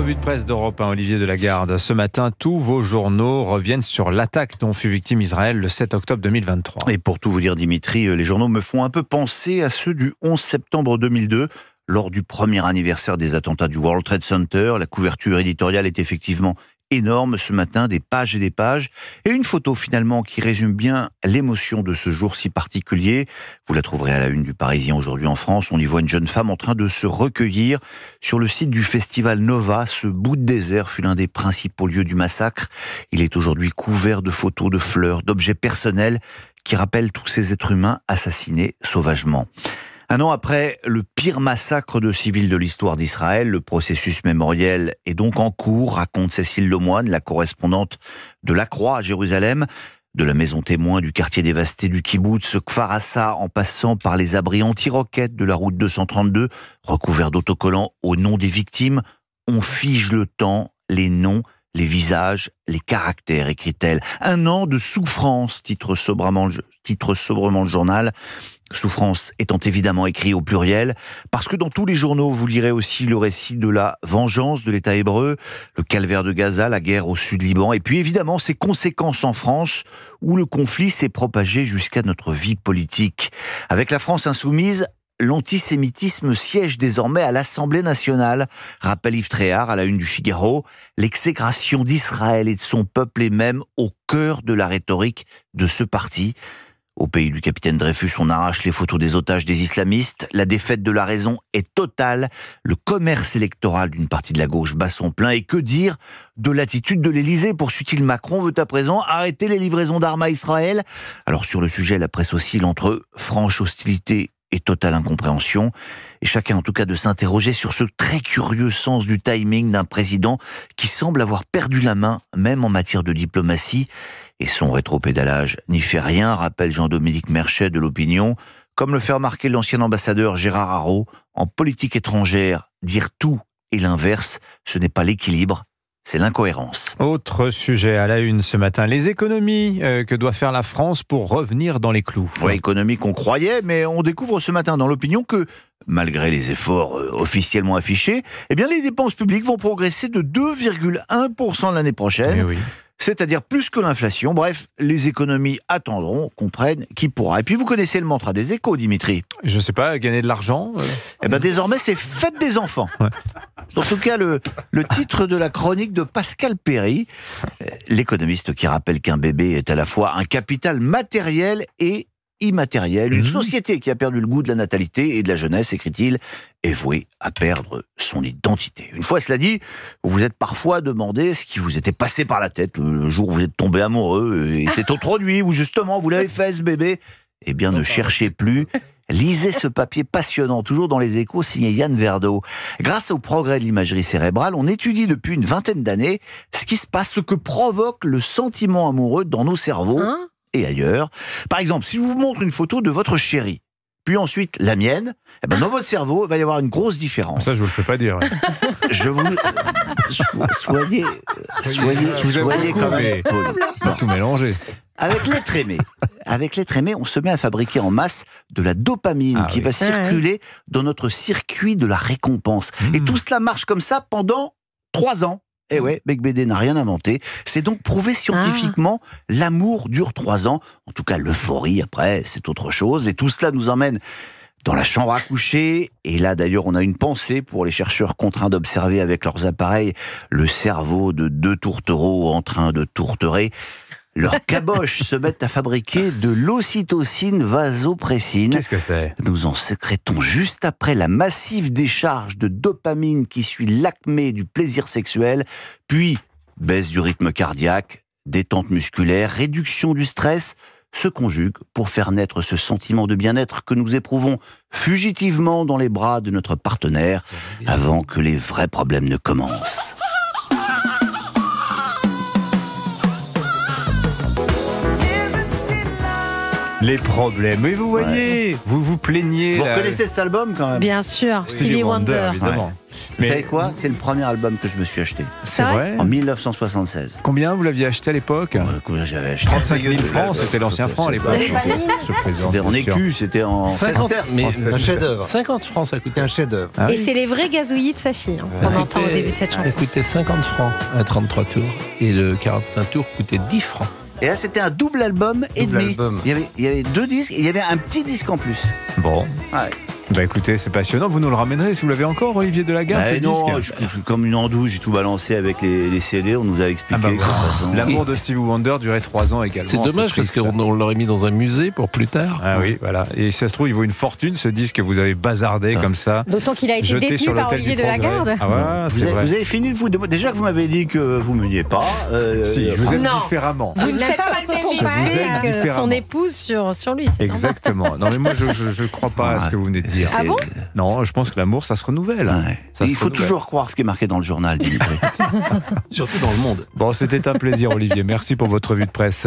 revue de presse d'Europe 1, Olivier Delagarde. Ce matin, tous vos journaux reviennent sur l'attaque dont fut victime Israël le 7 octobre 2023. Et pour tout vous dire, Dimitri, les journaux me font un peu penser à ceux du 11 septembre 2002. Lors du premier anniversaire des attentats du World Trade Center, la couverture éditoriale est effectivement énorme ce matin, des pages et des pages, et une photo finalement qui résume bien l'émotion de ce jour si particulier. Vous la trouverez à la une du Parisien aujourd'hui en France. On y voit une jeune femme en train de se recueillir sur le site du festival Nova. Ce bout de désert fut l'un des principaux lieux du massacre. Il est aujourd'hui couvert de photos, de fleurs, d'objets personnels qui rappellent tous ces êtres humains assassinés sauvagement. Un an après le pire massacre de civils de l'histoire d'Israël, le processus mémoriel est donc en cours, raconte Cécile Lemoine, la correspondante de La Croix à Jérusalem. De la maison témoin du quartier dévasté du Kibboutz, Kfar Assa, en passant par les abris anti-roquettes de la route 232, recouverts d'autocollants au nom des victimes, on fige le temps, les noms, les visages, les caractères, écrit-elle. Un an de souffrance, titre sobrement le journal. Souffrance étant évidemment écrit au pluriel, parce que dans tous les journaux, vous lirez aussi le récit de la vengeance de l'État hébreu, le calvaire de Gaza, la guerre au Sud-Liban, et puis évidemment ses conséquences en France, où le conflit s'est propagé jusqu'à notre vie politique. Avec la France insoumise, l'antisémitisme siège désormais à l'Assemblée nationale, rappelle Yves Tréhard à la une du Figaro. L'exécration d'Israël et de son peuple est même au cœur de la rhétorique de ce parti. Au pays du capitaine Dreyfus, on arrache les photos des otages des islamistes. La défaite de la raison est totale. Le commerce électoral d'une partie de la gauche bat son plein. Et que dire de l'attitude de l'Élysée? Poursuit-il, Macron veut à présent arrêter les livraisons d'armes à Israël. Alors sur le sujet, la presse oscille entre franche hostilité et totale incompréhension. Et chacun en tout cas de s'interroger sur ce très curieux sens du timing d'un président qui semble avoir perdu la main, même en matière de diplomatie. Et son rétropédalage n'y fait rien, rappelle Jean-Dominique Merchet de l'Opinion. Comme le fait remarquer l'ancien ambassadeur Gérard Haraud, en politique étrangère, dire tout et l'inverse, ce n'est pas l'équilibre, c'est l'incohérence. Autre sujet à la une ce matin, les économies que doit faire la France pour revenir dans les clous. Oui, économie qu'on croyait, mais on découvre ce matin dans l'Opinion que, malgré les efforts officiellement affichés, eh bien les dépenses publiques vont progresser de 2,1% l'année prochaine. Eh oui. C'est-à-dire plus que l'inflation. Bref, les économies attendront qu'on prenne qui pourra. Et puis vous connaissez le mantra des Échos, Dimitri. Je sais pas, gagner de l'argent Eh bien désormais, c'est fête des enfants. Ouais. En tout cas, le titre de la chronique de Pascal Perry, l'économiste qui rappelle qu'un bébé est à la fois un capital matériel et immatériel. Une société qui a perdu le goût de la natalité et de la jeunesse, écrit-il, est vouée à perdre son identité. Une fois cela dit, vous vous êtes parfois demandé ce qui vous était passé par la tête le jour où vous êtes tombé amoureux et cette autre nuit où justement vous l'avez fait ce bébé. Eh bien ne cherchez plus. Lisez ce papier passionnant, toujours dans les Échos, signé Yann Verdeau. Grâce au progrès de l'imagerie cérébrale, on étudie depuis une vingtaine d'années ce qui se passe, ce que provoque le sentiment amoureux dans nos cerveaux et ailleurs. Par exemple, si je vous montre une photo de votre chérie, puis ensuite la mienne, eh ben dans votre cerveau, il va y avoir une grosse différence. Ça, je vous le fais pas dire. Ouais. Je vous... Soyez quand même... Pas tout mélanger. Avec l'être aimé, on se met à fabriquer en masse de la dopamine qui va circuler dans notre circuit de la récompense. Et tout cela marche comme ça pendant 3 ans. Eh ouais, Bec BD n'a rien inventé. C'est donc prouvé scientifiquement, l'amour dure 3 ans. En tout cas, l'euphorie, après, c'est autre chose. Et tout cela nous emmène dans la chambre à coucher. Et là, d'ailleurs, on a une pensée pour les chercheurs contraints d'observer avec leurs appareils le cerveau de 2 tourtereaux en train de tourterer. Leurs caboches se mettent à fabriquer de l'ocytocine vasopressine. Qu'est-ce que c'est ? Nous en sécrétons juste après la massive décharge de dopamine qui suit l'acmé du plaisir sexuel, puis baisse du rythme cardiaque, détente musculaire, réduction du stress, se conjuguent pour faire naître ce sentiment de bien-être que nous éprouvons fugitivement dans les bras de notre partenaire avant que les vrais problèmes ne commencent. Les problèmes. Mais vous voyez, vous vous plaignez. Vous reconnaissez cet album quand même? Bien sûr, Stevie Wonder. Évidemment. Vous savez quoi? C'est le premier album que je me suis acheté. C'est vrai. En 1976. Combien vous l'aviez acheté à l'époque? Combien j'avais acheté? 35 000 francs, c'était l'ancien franc à l'époque. C'était en écu, c'était en 50, mais un chef-d'œuvre. 50 francs, ça coûtait un chef-d'œuvre. Ah Et oui. c'est les vrais gazouillis de sa fille, qu'on entend au début de cette chanson. Ça coûtait 50 francs, un 33 tours. Et le 45 tours coûtait 10 francs. Et là, c'était un double album et Double demi. album. Il y avait 2 disques et il y avait un petit disque en plus. Bon. Ouais. Bah écoutez, c'est passionnant. Vous nous le ramènerez si vous l'avez encore, Olivier Delagarde, Bah ces non, disques. comme une andouille, j'ai tout balancé avec les CD. On nous a expliqué Ah bah que de toute façon. L'amour de Stevie Wonder durait 3 ans également. C'est dommage parce triste. qu'on l'aurait mis dans un musée pour plus tard. Ah oui, voilà. Et si ça se trouve, il vaut une fortune, ce disque que vous avez bazardé comme ça. D'autant qu'il a été Jeté détenu sur par l'autel Olivier du Progrès. Delagarde. Ah ouais, c'est vrai. Vous avez fini de vous demander. Déjà que vous m'avez dit que vous ne meniez pas. Si, je vous aime Non. différemment. Vous ne faites pas le même Je vous aime comparer que différemment. son épouse sur lui. C'est normal. Exactement. Non mais moi je crois pas à ce que vous venez de dire. Ah bon? Non, je pense que l'amour ça se renouvelle. Ouais. Ça Et se il faut renouvelle. toujours croire ce qui est marqué dans le journal, Dimitri. Surtout dans le monde. Bon, c'était un plaisir Olivier. Merci pour votre revue de presse.